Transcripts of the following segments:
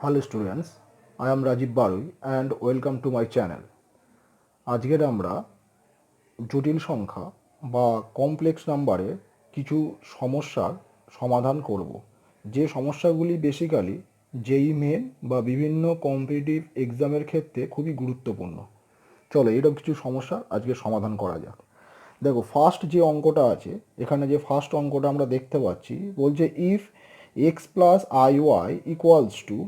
Hello students, I am Rajiv Barui and welcome to my channel. আজকের আমরা জটিল সংখ্যা বা কমপ্লেক্স নাম্বারের কিছু সমস্যার সমাধান করব, যে সমস্যাগুলি বেসিক্যালি জেই মেন বা বিভিন্ন কম্পিটিটিভ এক্সামের ক্ষেত্রে খুবই গুরুত্বপূর্ণ। চলো এইরকম কিছু সমস্যা আজকে সমাধান করা যাক। দেখো, ফার্স্ট যে অঙ্কটা আছে, এখানে যে ফার্স্ট অঙ্কটা আমরা দেখতে পাচ্ছি, বলছে if x plus I Y equals to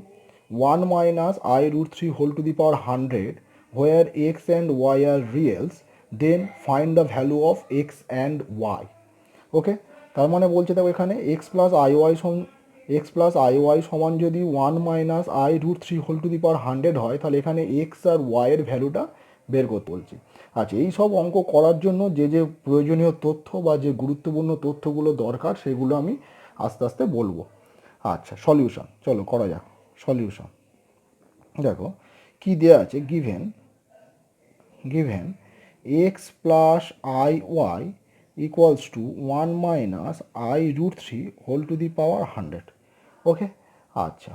1 minus I root 3 whole to the power 100 where x and y are reals, then find the value of x and y. ওকে, তার মানে বলছে দেখো এখানে এক্স প্লাস আই ওয়াই সমান যদি 1 minus I root 3 whole to the power 100 হয়, তাহলে এখানে এক্স আর ওয়াই এর ভ্যালুটা বের করতে বলছি। আচ্ছা, এই সব অঙ্ক করার জন্য যে যে প্রয়োজনীয় তথ্য বা যে গুরুত্বপূর্ণ তথ্যগুলো দরকার সেগুলো আমি আস্তে আস্তে বলবো। আচ্ছা, সলিউশন চলো করা যাক। সলিউশন দেখো কি দেওয়া আছে, given X plus I Y equals to 1 minus I root 3 whole to the power 100। Okay, আচ্ছা,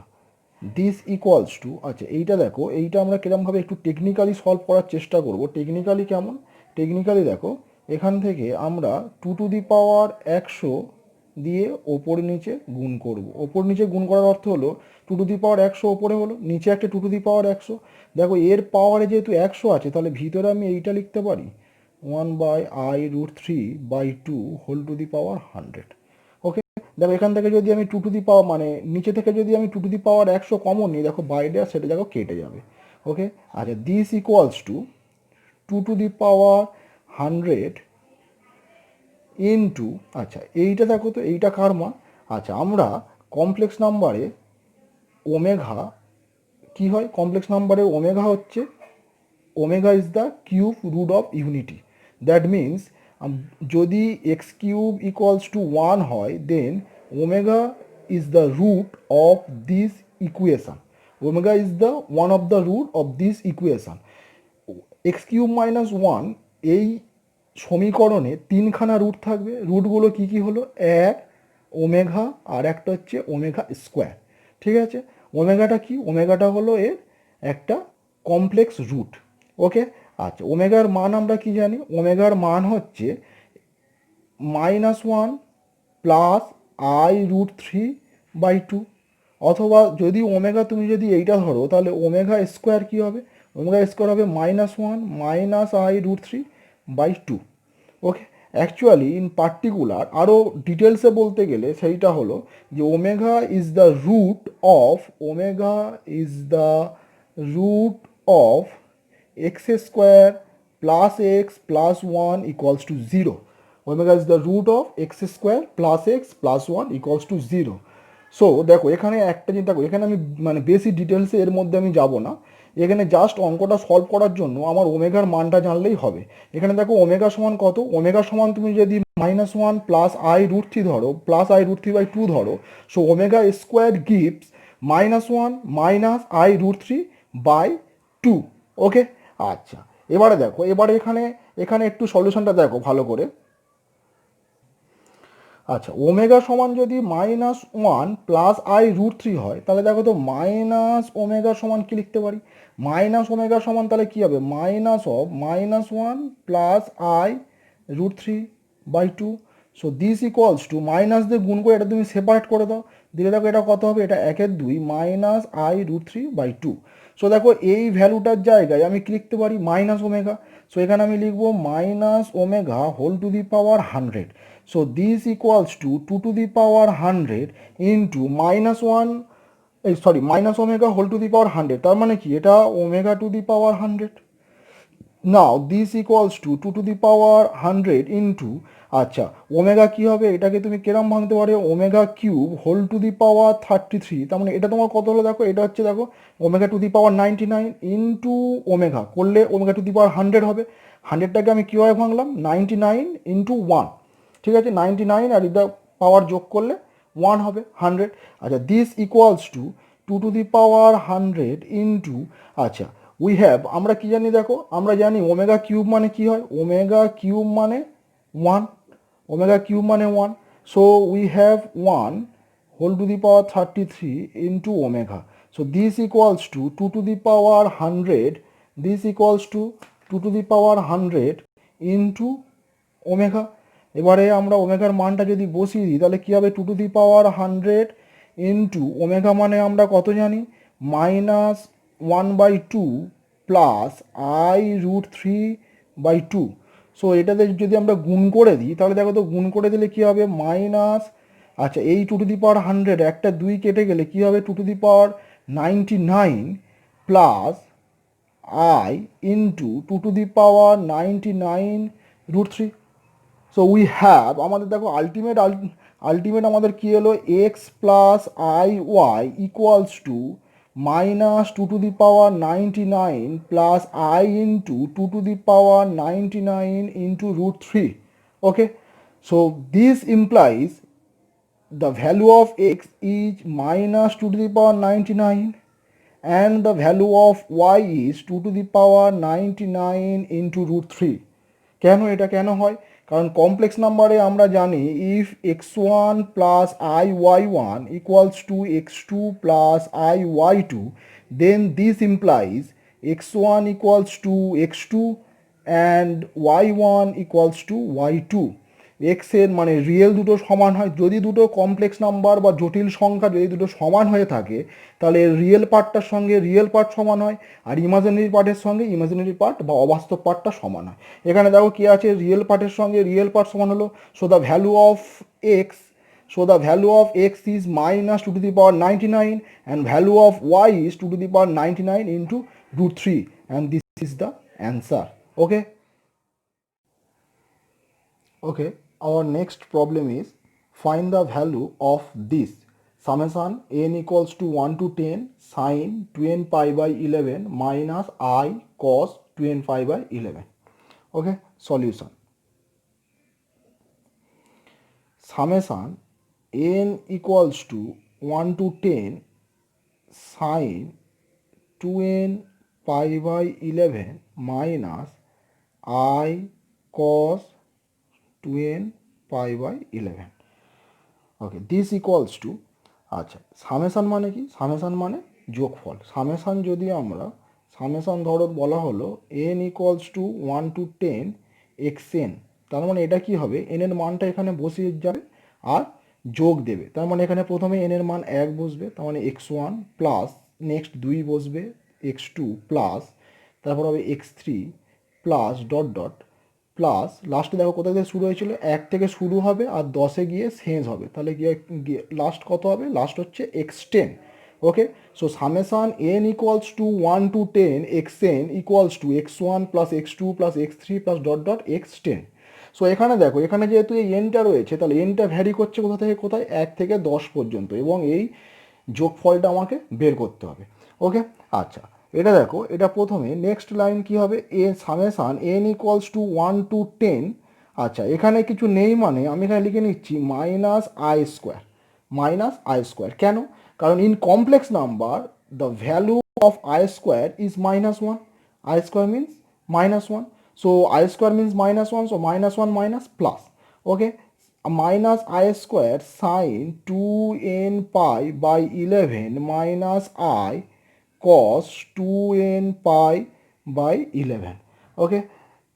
দিস ইকুয়ালস টু, আচ্ছা এইটা দেখো, এইটা আমরা কিরমভাবে একটু টেকনিক্যালি সলভ করার চেষ্টা করব। টেকনিক্যালি কেমন? টেকনিক্যালি দেখো, এখান থেকে আমরা 2 টু দি পাওয়ার 100 দিয়ে ওপর নিচে গুণ করব। ওপর নিচে গুণ করার অর্থ হলো 2 টু দি পাওয়ার 100 ওপরে হলো, নিচে একটা 2 টু দি পাওয়ার 100। দেখো এর পাওয়ারে যেহেতু 100 আছে, তাহলে ভিতরে আমি এইটা লিখতে পারি 1 by I root 3 by 2 whole to the power 100। Okay, দেখো এখান থেকে যদি আমি 2 টু দি পাওয়ার মানে নিচে থেকে যদি আমি 2 টু দি পাওয়ার 100 কমন নিই, দেখো বাইরে আর সেটা দেখো কেটে যাবে। ওকে, আচ্ছা, this equals to 2 to the power 100 into, আচ্ছা এইটা দেখো তো, এইটা কার মান? আচ্ছা, আমরা কমপ্লেক্স নাম্বারে ওমেঘা কি হয়? কমপ্লেক্স নাম্বারে ওমেঘা হচ্ছে, omega is the cube root of unity. That means যদি এক্স কিউব ইকুয়ালস টু 1 হয়, then omega is the root of this equation. Omega is the one of the root of this equation. X cube minus 1, এই সমীকরণে তিনখানা root থাকবে। রুটগুলো কি কি হলো? এক ওমেঘা, আর একটা হচ্ছে ওমেঘা স্কোয়ার। ঠিক আছে, ওমেগাটা কি? ওমেগাটা হলো এর একটা কমপ্লেক্স রুট। ওকে, আচ্ছা, ওমেগার মান আমরা কি জানি? ওমেগার মান হচ্ছে -1 প্লাস আই রুট 3 বাই 2। অথবা যদি ওমেগা তুমি যদি এইটা ধরো, তাহলে ওমেগা স্কোয়ার কী হবে? ওমেগা স্কোয়ার হবে -1 minus I root 3 by 2। Okay, actually in particular আরও ডিটেলসে বলতে গেলে সেইটা হলো যে omega is the root of, omega is the root of x square plus x plus 1 equals to 0। Omega is the root of x square plus x plus 1 equals to 0। So দেখো এখানে একটা চিন্তা করি, এখানে আমি মানে বেশি ডিটেলসে এর মধ্যে আমি যাব না। এখানে জাস্ট অঙ্কটা সলভ করার জন্য আমার ওমেগার মানটা জানলেই হবে। এখানে দেখো ওমেগা সমান কত? ওমেগা সমান তুমি যদি -1 প্লাস আই রুট 3 ধরো, প্লাস আই রুট 3 বাই 2 ধরো, so omega square gives -1 minus I root 3 by 2। Okay, আচ্ছা, এবারে দেখো, এবারে এখানে এখানে একটু সলিউশনটা দেখো ভালো করে। আচ্ছা, ওমেগা সমান যদি -1 প্লাস আই রুট 3 হয়, তাহলে দেখো তো মাইনাস ওমেগা সমান কি লিখতে পারি? মাইনাস ওমেগা সমান তাহলে কী হবে? -1 plus i root 3 by 2। So this equals to, minus দিয়ে গুণ করে এটা তুমি সেপারেট করে দাও, দিলে দেখো এটা কত হবে? এটা 1/2 minus I root 3 by 2। So দেখো এই ভ্যালুটার জায়গায় আমি কি লিখতে পারি? Minus omega. সো এখানে আমি লিখবো minus omega whole to the power 100। So this equals to 2 to the power 100 into -1, sorry, minus omega whole to the power 100। তার মানে কি? এটা omega to the power 100। Now this equals to 2 to the power 100 into, আচ্ছা omega কী হবে? এটাকে তুমি কেরম ভাঙতে পারো? Omega cube whole to the power 33। তার মানে এটা তোমার কত হলো? দেখো এটা হচ্ছে, দেখো omega to the power 99 into omega করলে ওমেগা টু দি পাওয়ার 100 হবে। 100টাকে আমি কীভাবে ভাঙলাম? 99 ইন্টু 1। ঠিক আছে, 99 আর এটা পাওয়ার যোগ করলে 1 হবে 100। আচ্ছা, this equals to 2 to the power 100 into, আচ্ছা উই হ্যাভ, আমরা কি জানি? দেখো আমরা জানি ওমেগা কিউব মানে কি হয়? ওমেগা কিউব মানে 1। ওমেগা কিউব মানে 1। So we have 1 whole to the power 33 into omega. So this equals to 2 to the power 100, this equals to 2 to the power 100 into omega. এবারে আমরা ওমেগার মানটা যদি বসিয়ে দিই তাহলে কী হবে, 2 to the power 100 into omega মানে আমরা কত জানি, -1/2 প্লাস I√3/2। সো এটাতে যদি আমরা গুণ করে দিই তাহলে দেখো তো গুণ করে দিলে কী হবে, আচ্ছা এই 2 to the power 100 একটা 2 কেটে গেলে কী হবে, 2 to the power 99 plus I into 2 to the power 99√3। So we have, আমাদের দেখো আলটিমেট আমাদের কী হলো, x plus I Y equals to -2 to the power 99 plus I into 2 to the power 99 into √3। Okay, so this implies the value of x is -2 to the power 99 and the value of y is 2 to the power 99 into √3। কেন এটা কেন হয়, কারণ complex নাম্বারে আমরা জানি if x1 plus I y one equals to x2 plus I y two, then this implies x1 equals to x2 and y1 equals to y2। এক্সের মানে রিয়েল দুটো সমান হয়, যদি দুটো কমপ্লেক্স নাম্বার বা জটিল সংখ্যা যদি দুটো সমান হয়ে থাকে তাহলে রিয়েল পার্টটার সঙ্গে রিয়েল পার্ট সমান হয়, আর ইমাজিনারি পার্টের সঙ্গে ইমাজিনারি পার্ট বা অবাস্তব পার্টটা সমান হয়। এখানে দেখো কী আছে, রিয়েল পার্টের সঙ্গে রিয়েল পার্ট সমান হলো, so the value of x, so the value of x is -2 to the power 99 and value of y is 2 to the power 99 into √3 and this is the answer. Okay. Okay, our next problem is find the value of this summation n equals to 1 to 10 sin 2n pi by 11 minus I cos 2n pi by 11. Okay, solution. Summation n equals to 1 to 10 sin 2n pi by 11 minus I cos 2n pi by 11. Okay, this equals two, আচ্ছা summation মানে কি, summation মানে যোগফল। Summation যদি আমরা summation ধরো বলা হলো n equals to 1 to 10 xn, তার মানে এটা কি হবে, n এর মানটা এখানে বসিয়ে যাবে আর যোগ দেবে, তার মানে এখানে প্রথমে n এর মান 1 বসবে, তার মানে x1 প্লাস নেক্সট 2 বসবে x2 প্লাস তারপর হবে x3 plus dot dot plus লাস্টে দেখো কোথা থেকে শুরু হয়েছিল, 1 থেকে শুরু হবে আর 10-এ গিয়ে শেষ হবে, তাহলে গিয়ে লাস্ট কত হবে, লাস্ট হচ্ছে x10। Okay, so summation n equals to 1 to 10 xn equals to x1 plus x2 plus x3 plus dot dot x10। So এখানে দেখো, এখানে যেহেতু এই এনটা রয়েছে তাহলে এনটা ভ্যারি করছে কোথা থেকে কোথায়, 1 থেকে 10 পর্যন্ত, এবং এই যোগফলটা আমাকে বের করতে হবে। ওকে, আচ্ছা এটা দেখো, এটা প্রথমে নেক্সট লাইন কি হবে, এ summation n equals to 1 to 10। আচ্ছা এখানে কিছু নেই মানে আমি এখানে লিখে নিচ্ছি -i², কেন, কারণ in complex number the value of i² is -1, i² means -1, so i² means -1, so -1 minus plus. Okay, minus i² sin 2n pi by 11 minus I cos 2n pi by 11. Okay,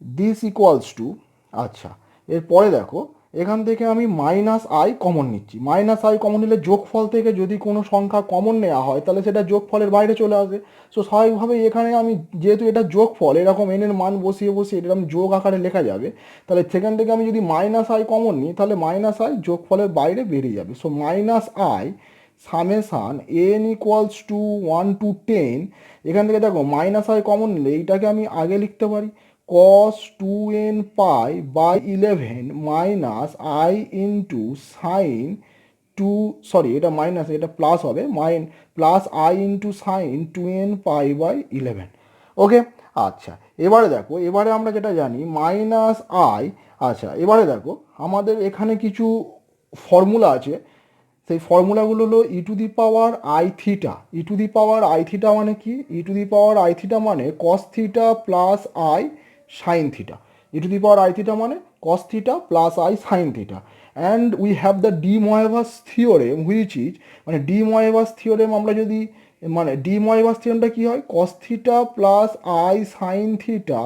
this equals to, আচ্ছা এরপরে দেখো এখান থেকে আমি -i common নিচ্ছি, -i common নিলে যোগফল থেকে যদি কোনো সংখ্যা কমন নেওয়া হয় তাহলে সেটা যোগফলের বাইরে চলে আসে। সো স্বাভাবিকভাবে এখানে আমি যেহেতু এটা যোগফল, এরকম n এর মান বসিয়ে বসিয়ে এরকম যোগ আকারে লেখা যাবে, তাহলে সেখান থেকে আমি যদি -i কমন নিই তাহলে -i যোগফলের বাইরে বেরিয়ে যাবে। So -i summation n equals to 1 to 10, এখান থেকে দেখো -i কমন নিলে এইটাকে আমি আগে লিখতে পারি cos 2n pi by 11 minus I into sin 2, sorry এটা মাইনাস, এটা প্লাস হবে, plus I into sin 2n pi by 11। ওকে, আচ্ছা এবারে দেখো, এবারে আমরা যেটা জানি -i, আচ্ছা এবারে দেখো আমাদের এখানে কিছু ফর্মুলা আছে, সেই ফর্মুলাগুলো হলো E to the power I theta. E to the power I theta মানে কি, E to the power I theta মানে cos theta plus I sine theta. E to the power I theta মানে cos theta plus I sine theta. And we have the De Moivre's theorem which is, মানে De Moivre's theorem আমরা যদি মানে De Moivre's থিওরেমটা কী হয়, cos theta plus I sine theta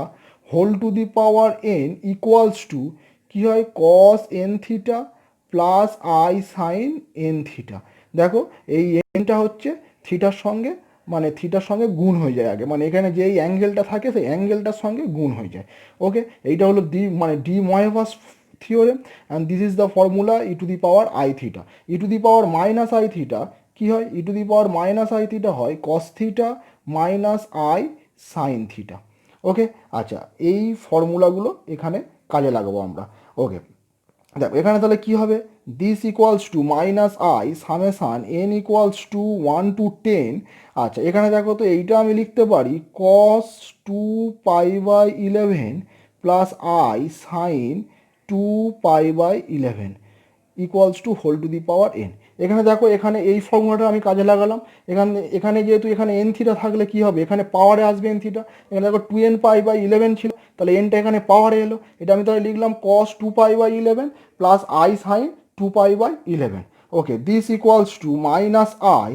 whole to the power N equals to কী হয়, cos N theta plus I sine N theta. দেখো এই এনটা হচ্ছে থিটার সঙ্গে, মানে থিটার সঙ্গে গুণ হয়ে যায় আগে, মানে এখানে যেই অ্যাঙ্গেলটা থাকে সেই অ্যাঙ্গেলটার সঙ্গে গুণ হয়ে যায়। ওকে, এইটা হলো De Moivre's theorem, and this is the formula E to the power I theta. E to the power minus I theta কী হয়, E to the power minus I theta হয় cos theta minus I sine theta. Okay, আচ্ছা এই ফর্মুলাগুলো এখানে কাজে লাগাবো আমরা। ওকে, দেখো এখানে তাহলে কী হবে, this equals to minus i summation N equals to 1 to 10। আচ্ছা এখানে দেখো তো এইটা আমি লিখতে পারি cos 2π/11 plus I sine 2π/11 equals to whole to the power N. এখানে দেখো এখানে এই ফর্মুলাটা আমি কাজে লাগালাম। এখানে এখানে যেহেতু এখানে এন থিটা থাকলে কী হবে, এখানে পাওয়ারে আসবে এন থিটা। এখানে দেখো 2nπ/11 ছিল, তাহলে এনটা এখানে পাওয়ারে এলো। এটা আমি তাহলে লিখলাম cos 2π/11 plus I sine 2π/11। Okay, this equals to minus I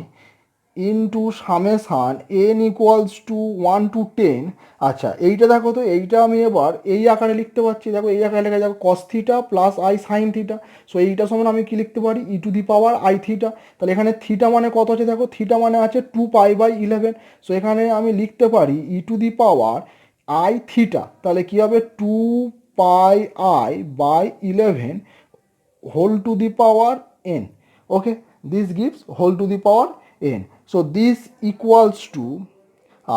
into summation N equals to 1 to 10। আচ্ছা এইটা দেখো তো, এইটা আমি এবার এই আকারে লিখতে পারছি। দেখো এই আকারে লেখা যাবে cos theta plus I sine theta. So এইটা সমান আমি কি লিখতে পারি, E to the power I theta. তাহলে এখানে থিটা মানে কত আছে, দেখো থিটা মানে আছে 2π/11। সো এখানে আমি লিখতে পারি E to the power I theta, তাহলে কী হবে 2πi/11 whole to the power n. Okay, this gives whole to the power n. So this equals to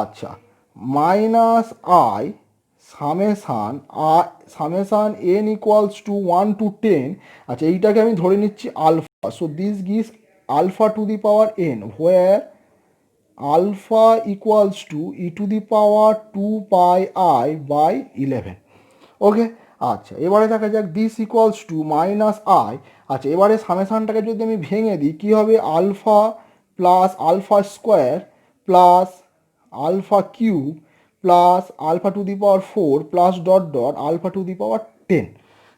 আচ্ছা minus i summation N equals to 1 to 10। আচ্ছা এইটাকে আমি ধরে নিচ্ছি আলফা। So this gives alpha to the power n, where alpha equals to e to the power 2πi/11। Okay, আচ্ছা এবারে দেখা যাক this equals to minus I. আচ্ছা এবারে সামেশানটাকে যদি আমি ভেঙে দিই কী হবে, alpha plus alpha square plus alpha cube plus alpha to the power 4 plus dot dot alpha to the পাওয়ার 10।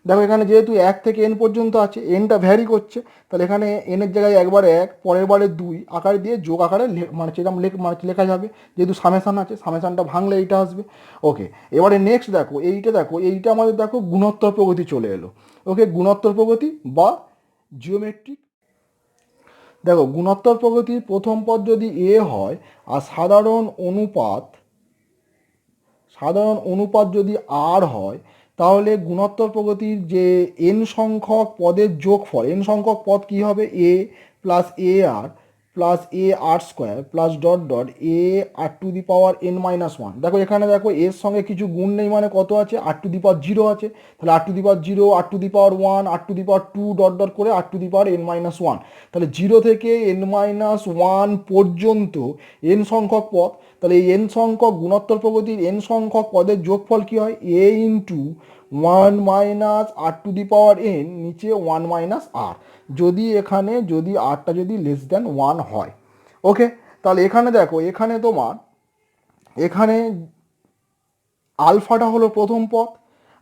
দেখো এখানে যেহেতু 1 থেকে n পর্যন্ত আছে, এনটা ভ্যারি করছে, তাহলে এখানে এনের জায়গায় একবার 1 পরের বারে 2 আকারে দিয়ে যোগ আকারে মানে সেরকম লেখা যাবে, যেহেতু সামেশান আছে, সামেশানটা ভাঙলে এইটা আসবে। ওকে, এবারে নেক্সট দেখো এইটা আমাদের দেখো গুণোত্তর প্রগতি চলে এলো। ওকে, গুণোত্তর প্রগতি বা জিওমেট্রিক। দেখো গুণোত্তর প্রগতির প্রথম পদ যদি এ হয় আর সাধারণ অনুপাত যদি আর হয়, তাহলে গুণোত্তর প্রগতির যে এন সংখ্যক পদের যোগফল, এন সংখ্যক পদ কী হবে, A plus A R plus A R square plus dot dot A R to the power n-1। দেখো এখানে দেখো এর সঙ্গে কিছু গুণ নেই, মানে কত আছে, আর টু দি পাওয়ার 0 আছে। তাহলে R to the power 0, R to the power 1, R to the power 2 dot dot করে R to the power n-1। তাহলে 0 থেকে n-1 পর্যন্ত এন সংখ্যক পদ। তাহলে এই এন সংখ্যক গুণোত্তর প্রগতির এন সংখ্যক পদের যোগফল কী হয়, এ into 1 minus R to the power N নিচে 1 মাইনাস আর, যদি আরটা যদি লেস দ্যান 1 হয়। ওকে, তাহলে এখানে দেখো এখানে তোমার এখানে আলফাটা হলো প্রথম পদ,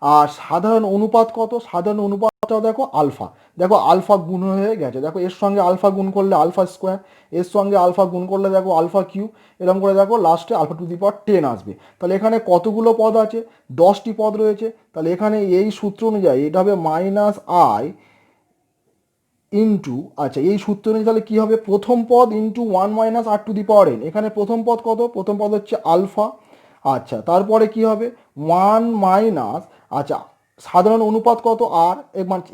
আর সাধারণ অনুপাত কত, সাধারণ অনুপাতটা দেখো আলফা। দেখো আলফা গুণ হয়ে গেছে, দেখো এর সঙ্গে আলফা গুণ করলে আলফা স্কোয়ার, এর সঙ্গে আলফা গুণ করলে দেখো আলফা কিউব, এরকম করে দেখো লাস্টে আলফা টু দি পাওয়ার 10 আসবে। তাহলে এখানে কতগুলো পদ আছে, 10টি পদ রয়েছে। তাহলে এখানে এই সূত্র অনুযায়ী এটা হবে মাইনাস আই ইন্টু, আচ্ছা এই সূত্র অনুযায়ী তাহলে কী হবে, প্রথম পদ into 1 minus R to the power N. এখানে প্রথম পদ কত, প্রথম পদ হচ্ছে আলফা। আচ্ছা তারপরে কি হবে 1 মাইনাস, আচ্ছা সাধারণ অনুপাত কত আর,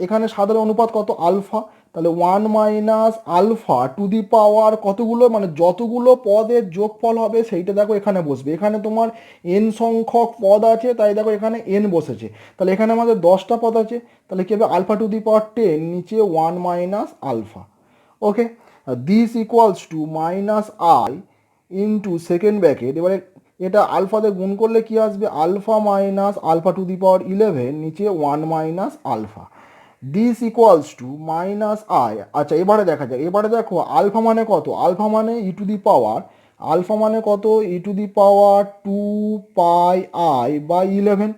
এখানে সাধারণ অনুপাত কত আলফা, তাহলে 1 মাইনাস আলফা টু দি পাওয়ার কতগুলো, মানে যতগুলো পদের যোগফল হবে সেইটা দেখো এখানে বসবে। এখানে তোমার এন সংখ্যক পদ আছে, তাই দেখো এখানে এন বসেছে। তাহলে এখানে আমাদের 10টা পদ আছে, তাহলে কী হবে আলফা টু দি পাওয়ার 10 নিচে 1 minus alpha. Okay, this equals to minus I into second bracket, এবারে এটা আলফাতে গুণ করলে কি আসবে, alpha minus alpha to the power 11 নিচে 1 minus alpha. This equals to minus I. আচ্ছা এবারে দেখা যাক, এবারে দেখো আলফা মানে কত, আলফা মানে e to the power, alpha মানে কত, E to the power 2πi/11।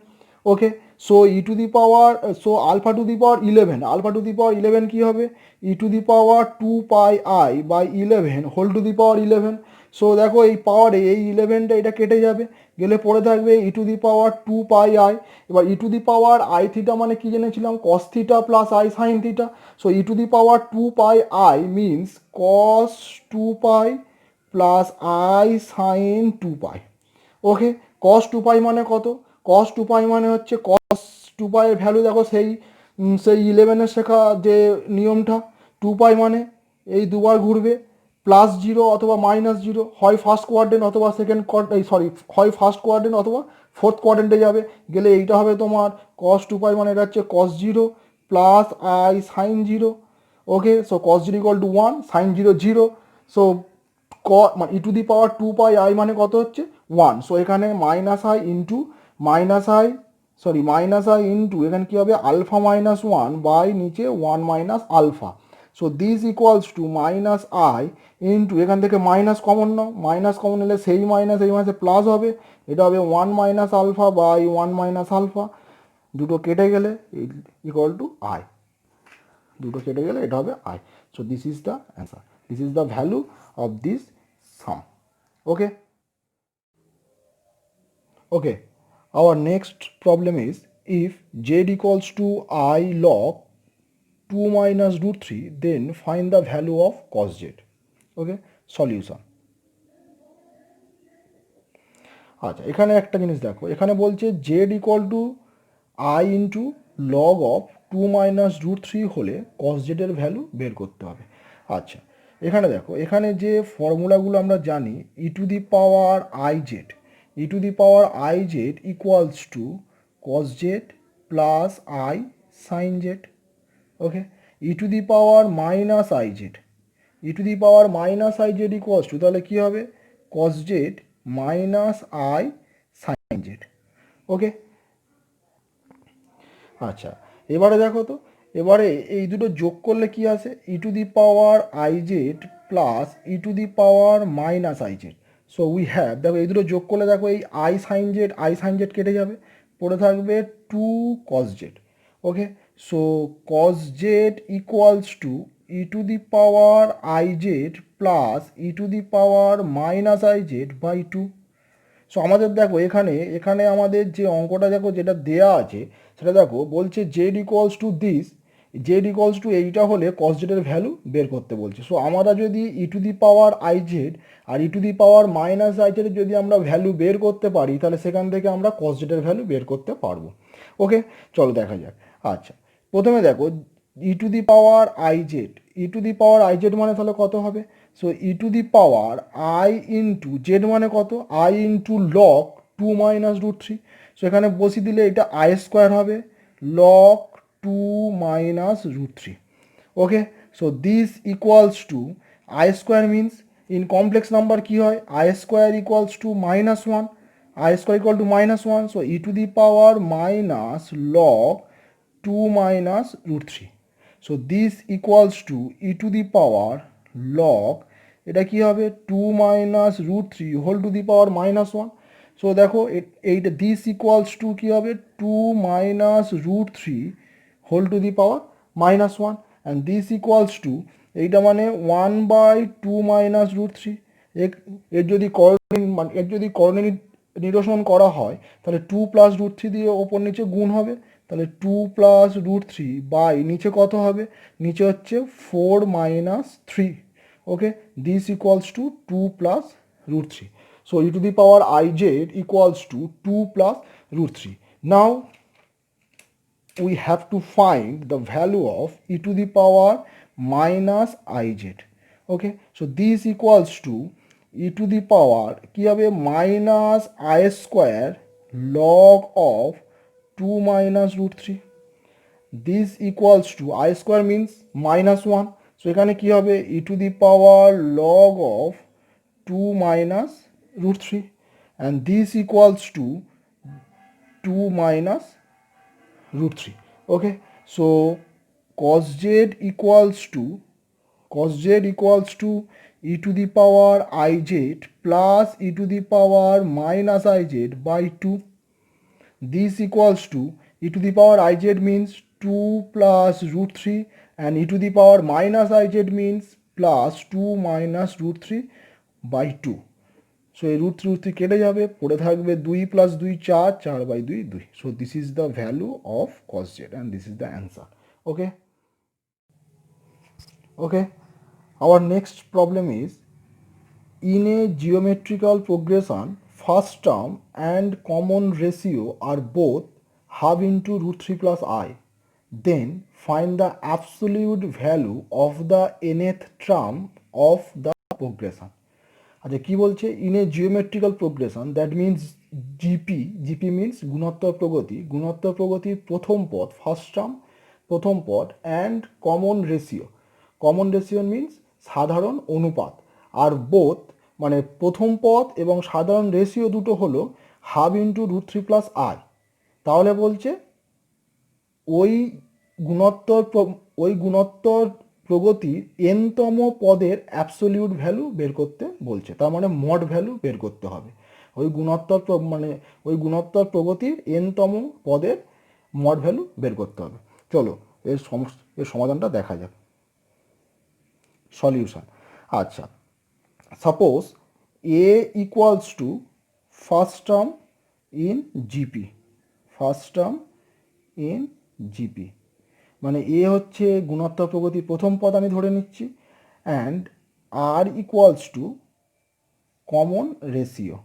Okay, so E to the power, so alpha to the power 11, alpha to the power 11 কী হবে, E to the power 2πi/11 whole to the power 11। So দেখো এই পাওয়ারে এই 11টা এটা কেটে যাবে, গেলে পড়ে থাকবে ই to the power 2 pi I. এবার E to the power I theta মানে কি জেনেছিলাম, cos theta plus I sine theta. So E to the power 2 pi I means cos 2 pi plus I sine 2 pi. Okay, cos 2 pi মানে কত, কস 2 pi মানে হচ্ছে কস 2 পাইয়ের value দেখো সেই 11-এর শেখা যে নিয়মটা, 2 পাই মানে এই দুবার ঘুরবে, +0 অথবা -0, হয় ফার্স্ট কোয়াড্রেন্ট অথবা সেকেন্ড হয় ফার্স্ট কোয়াড্রেন্ট অথবা ফোর্থ কোয়াড্রেন্টে যাবে, গেলে এইটা হবে তোমার কস 2 পাই মানে এটা হচ্ছে cos 0 plus I sine 0। Okay, so cos 0 = 1, sine 0 so মানে e to the power 2 pi I মানে কত হচ্ছে 1। সো এখানে মাইনাস আই ইন্টু এখানে কী হবে আলফা -1 বাই নিচে 1 minus alpha. So this equals to minus I into এখান থেকে minus common now, minus common নিলে সেই মাইনাস এই মাসে প্লাস হবে, এটা হবে 1 minus alpha by 1 minus alpha. দুটো কেটে গেলে ইকুয়াল টু আই, দুটো কেটে গেলে এটা হবে I. So this is the answer, this is the value of this some. Okay, okay, our next problem is if z equals to I log 2 minus root 3, then find the value of cos z. Okay, solution. আচ্ছা, এখানে একটা জিনিস দেখো, এখানে বলছে z equal to i into log of 2 minus root 3 হলে cos z এর value বের করতে হবে। আচ্ছা, এখানে দেখো, এখানে যে ফর্মুলাগুলো আমরা জানি, E to the power I Z, E to the power I Z equals to cos z plus I sine Z. Okay, E to the power minus I Z, E to the power minus I Z equals to, তাহলে কী হবে cos z minus I sine Z. Okay, আচ্ছা, এবারে দেখো তো, এবারে এই দুটো যোগ করলে কি আসে, E to the power I Z plus E to the power minus I Z. So we have, দেখো এই দুটো যোগ করলে দেখো এই আই সাইন জেড কেটে যাবে, পড়ে থাকবে 2 cos Z. Okay, so cos Z equals to e to the power I Z plus E to the power minus I Z by 2। So আমাদের দেখো এখানে এখানে আমাদের যে অঙ্কটা দেখো যেটা দেয়া আছে সেটা দেখো বলছে Z equals to this, Z equals to এইটা হলে কস জেডের ভ্যালু বের করতে বলছে। সো আমরা যদি E to the power I Z আর E to the power minus I জেডের যদি আমরা ভ্যালু বের করতে পারি, তাহলে সেখান থেকে আমরা কস জেডের ভ্যালু বের করতে পারবো। ওকে, চলো দেখা যাক। আচ্ছা, প্রথমে দেখো E to the power I Z, E to the power I Z মানে তাহলে কত হবে, so E to the power I into Z মানে কত, I into log 2 minus root 3। So এখানে বসিয়ে দিলে এটা আই স্কোয়ার হবে log 2 minus root 3। Okay, so this equals to I square means in complex number কী হয়, I square equals to -1, I square equal to -1, so E to the power minus log 2 minus root 3। So this equals to e to the power log, এটা কী হবে 2 minus root 3 whole to the power -1। So দেখো এইটা this equals to কী হবে 2 minus root 3 whole to the power -1, and this equals to এইটা মানে 1/2 minus root 3। এর যদি করণীয় নিরসন করা হয় তাহলে 2 প্লাস রুট 3 দিয়ে ওপর নিচে গুণ হবে, তাহলে 2 প্লাস রুট 3 বাই নিচে কত হবে, নিচে হচ্ছে 4 minus 3। Okay, this equals to 2 plus root 3। So E to the power I Z equals to 2 plus root 3। Now we have to find the value of e to the power minus ij. Okay, so this equals to e to the power কি হবে minus I square log of 2 minus root 3. This equals to I square means -1, so এখানে কি হবে e to the power log of 2 minus root 3, and this equals to 2 minus root 3. Okay, so cos z equals to e to the power ij plus e to the power minus ij by 2. This equals to e to the power ij means 2 plus root 3, and e to the power minus ij means plus 2 minus root 3 by 2. So এই √3 কেটে যাবে, পড়ে থাকবে 2 + 2 4, 4/2 2. So this is the value of cos z and this is the answer. Okay, okay. Our next problem is, in a geometrical progression, first term and common ratio are both half into √3 plus I. Then find the absolute value of the nth term of the progression. আচ্ছা কি বলছে, in a geometrical progression, that means GP, GP means গুণোত্তর প্রগতি, গুণোত্তর প্রগতির প্রথম পদ, first term প্রথম পদ, and common ratio, common ratio means সাধারণ অনুপাত, আর বোথ মানে প্রথম পদ এবং সাধারণ রেশিও দুটো হলো হাফ ইন্টু √3 প্লাস আই। তাহলে বলছে ওই গুণোত্তর প্রগতির এনতম পদের অ্যাবসোলিউট ভ্যালু বের করতে বলছে, তার মানে মড ভ্যালু বের করতে হবে। ওই গুণোত্তর প্রগতির এনতম পদের মড ভ্যালু বের করতে হবে। চলো এর সমাধানটা দেখা যাক। সলিউশন, আচ্ছা, suppose A equals to first term in GP, first term in GP, মানে এ হচ্ছে গুণোত্তর প্রগতির প্রথম পদ আমি ধরে নিচ্ছি, and R equals to common ratio,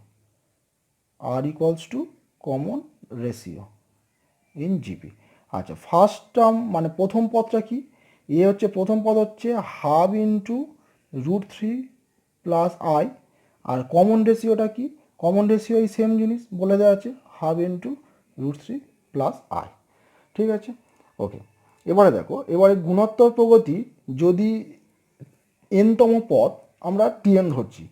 R equals to common ratio in GP. আচ্ছা, ফার্স্ট টার্ম মানে প্রথম পদটা কি, এ হচ্ছে প্রথম পদ হচ্ছে হাফ ইন্টু √3 প্লাস আই, আর কমন রেশিওটা কি, কমন রেশিও এই সেম জিনিস বলে দেওয়া আছে, হাফ ইন্টু √3 প্লাস আই। ঠিক আছে, ওকে। এবারে দেখো, এবারে গুণোত্তর প্রগতি যদি এনতম পদ আমরা টিএন ধরছি,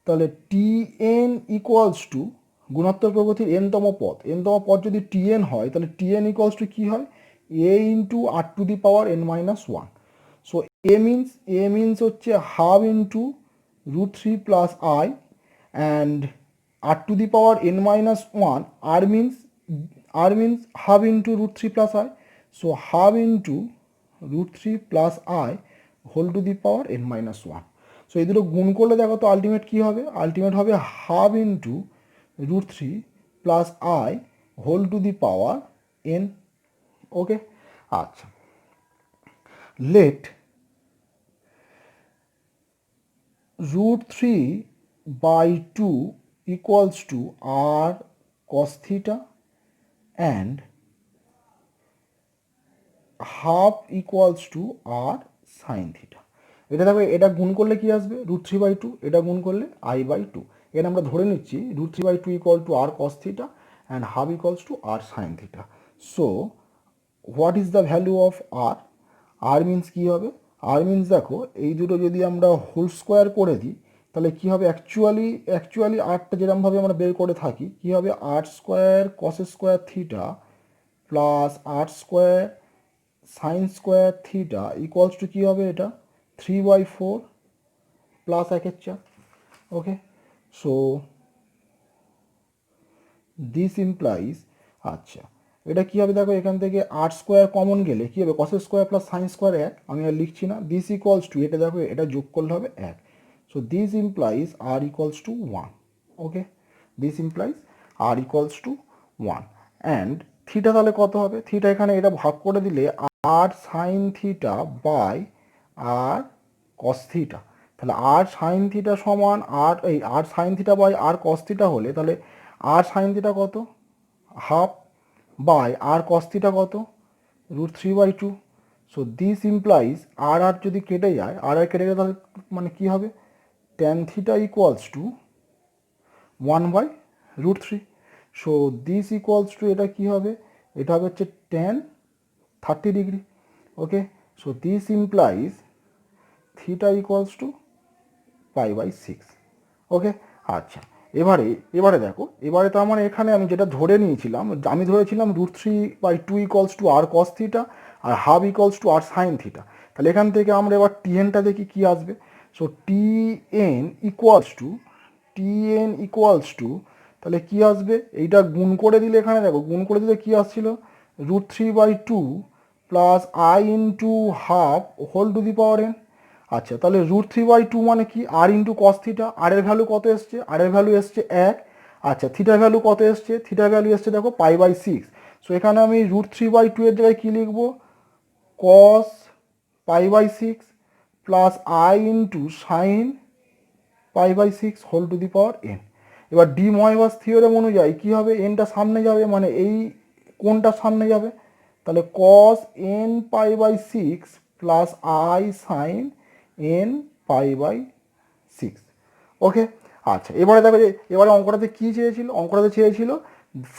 তাহলে টিএন ইকুয়ালস টু গুণোত্তর প্রগতির এনতম পদ যদি টিএন হয়, তাহলে টিএন ইকুয়ালস টু কী হয়, এ into r⁴ n-1। So a means হচ্ছে half into √3 plus i, and r⁴ n-1, r means half into √3 plus i. So half into √3 plus i whole to the power n-1। সো এই দুটো গুণ করলে দেখো তো আলটিমেট কী হবে, আলটিমেট হবে half into √3 plus i whole to the power n। Okay, আচ্ছা, let √3/2 equals to r cos theta and half equals to R sine theta. এটা দেখো, এটা গুণ করলে কি আসবে, √3/2, এটা গুণ করলে i/2। এটা আমরা ধরে নিচ্ছি √3/2 equal to R cos theta and half equals to R sine theta. So what is the value of R, R means কী হবে, আর মিনস দেখো এই দুটো যদি আমরা হোল স্কোয়ার করে দিই, তাহলে কী হবে, অ্যাকচুয়ালি আরটা যেরকমভাবে আমরা বের করে থাকি, কী হবে, r² cos square theta plus r² sine square theta equals to কী হবে, এটা 3/4 প্লাস 1/4। ওকে, সো দিস ইমপ্লাইজ, আচ্ছা এটা কী হবে দেখো, এখান থেকে r² কমন গেলে কী হবে, cos square plus sine square 1, আমি আর লিখছি না, দিস ইকুয়ালস টু, এটা দেখো এটা যোগ করলে হবে 1। So this implies r equals to 1। Okay, this implies r equals to 1, and theta তাহলে কত হবে, থিটা এখানে এটা ভাগ করে দিলে R sine theta by R cos theta, তাহলে আর সাইন থিটা সমান R sine theta by R cos theta হলে তাহলে আর সাইন থিটা কত, half, by R cos theta কত, √3/2। সো দিস ইমপ্লাইজ আর যদি কেটে যায়, আর কেটে গেলে তাহলে মানে কী হবে, tan theta equals to 1/√3। So this equals to, এটা কী হবে, এটা হবে হচ্ছে tan 30 degree. Okay, so this implies theta equals to π/6। Okay, আচ্ছা, এবারে দেখো, এবারে তার মানে এখানে আমি যেটা ধরে নিয়েছিলাম, আমি ধরেছিলাম √3/2 equals to R cos theta আর half equals to R sine theta. তাহলে এখান থেকে আমরা এবার টিএনটা দেখি কী আসবে। সো টিএন ইকুয়ালস টু তাহলে কী আসবে, এইটা গুণ করে দিলে, এখানে দেখো গুণ করে দিলে কী আসছিল, √3/2 plus I into half whole to the power n। আচ্ছা, তাহলে √3/2 মানে কি? আর ইন্টু কস থিটা। আর এর ভ্যালু কত এসছে? আর এর ভ্যালু এসছে 1। আচ্ছা, থিটার ভ্যালু কত এসছে? থিটার ভ্যালু এসছে দেখো π/6। সো এখানে আমি √3/2 এর জায়গায় কী লিখবো? Cos π/6 plus I into sine π/6 whole to the power n। এবার ডি ময়বাস থিওরেম অনুযায়ী কী হবে? এনটা সামনে যাবে, মানে এই কোনটা সামনে যাবে? তাহলে cos n π/6 plus I sine n π/6। Okay. আচ্ছা, এবারে দেখো যে এবারে অঙ্কটাতে কী চেয়েছিল? অঙ্কটাতে চেয়েছিল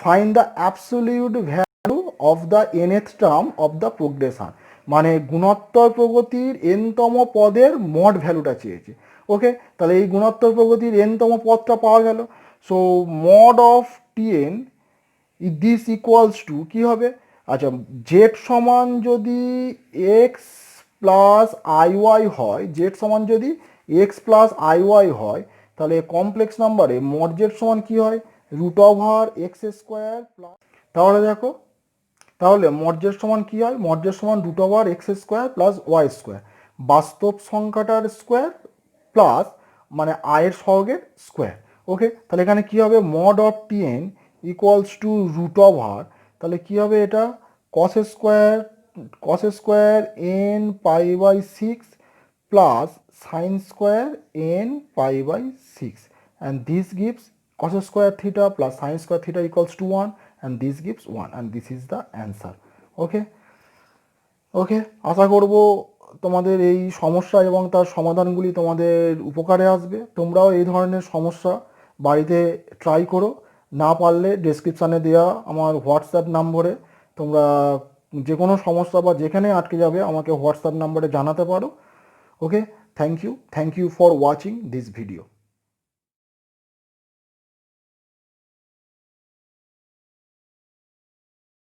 find the absolute value of the nth term of the progression, মানে গুণোত্তর প্রগতির এনতম পদের মড ভ্যালুটা চেয়েছে। ওকে, তাহলে এই গুণোত্তর প্রগতির এনতম পদটা পাওয়া গেল। So mod of TN this equals to কী হবে? আচ্ছা, জেড সমান যদি এক্স প্লাস আই ওয়াই হয়, জেড সমান যদি এক্স প্লাস আই ওয়াই হয়, তাহলে কমপ্লেক্স নাম্বারে মড জেড সমান কী হয়? √x² প্লাস, তাহলে দেখো, তাহলে মড জেড সমান কী হয়? মড জেড সমান √x² প্লাস y², বাস্তব সংখ্যাটার স্কোয়ার প্লাস মানে আয়ের সহগের স্কোয়ার। ওকে, তাহলে এখানে কী হবে? Mod of TN equals to √, তাহলে কী হবে এটা? cos² n π/6 plus sin² n π/6, and this gives cos² theta plus sin² theta equals to 1, and this gives 1, and this is the answer. ওকে, ওকে, আশা করব তোমাদের এই সমস্যা এবং তার সমাধানগুলি তোমাদের উপকারে আসবে। তোমরাও এই ধরনের সমস্যা বাড়িতে ট্রাই করো। না পারলে ডেসক্রিপশানে দেওয়া আমার হোয়াটসঅ্যাপ নম্বরে তোমরা যে কোনো সমস্যা বা যেখানে আটকে যাবে আমাকে হোয়াটসঅ্যাপ নম্বরে জানাতে পারো। Okay, thank you for watching this video.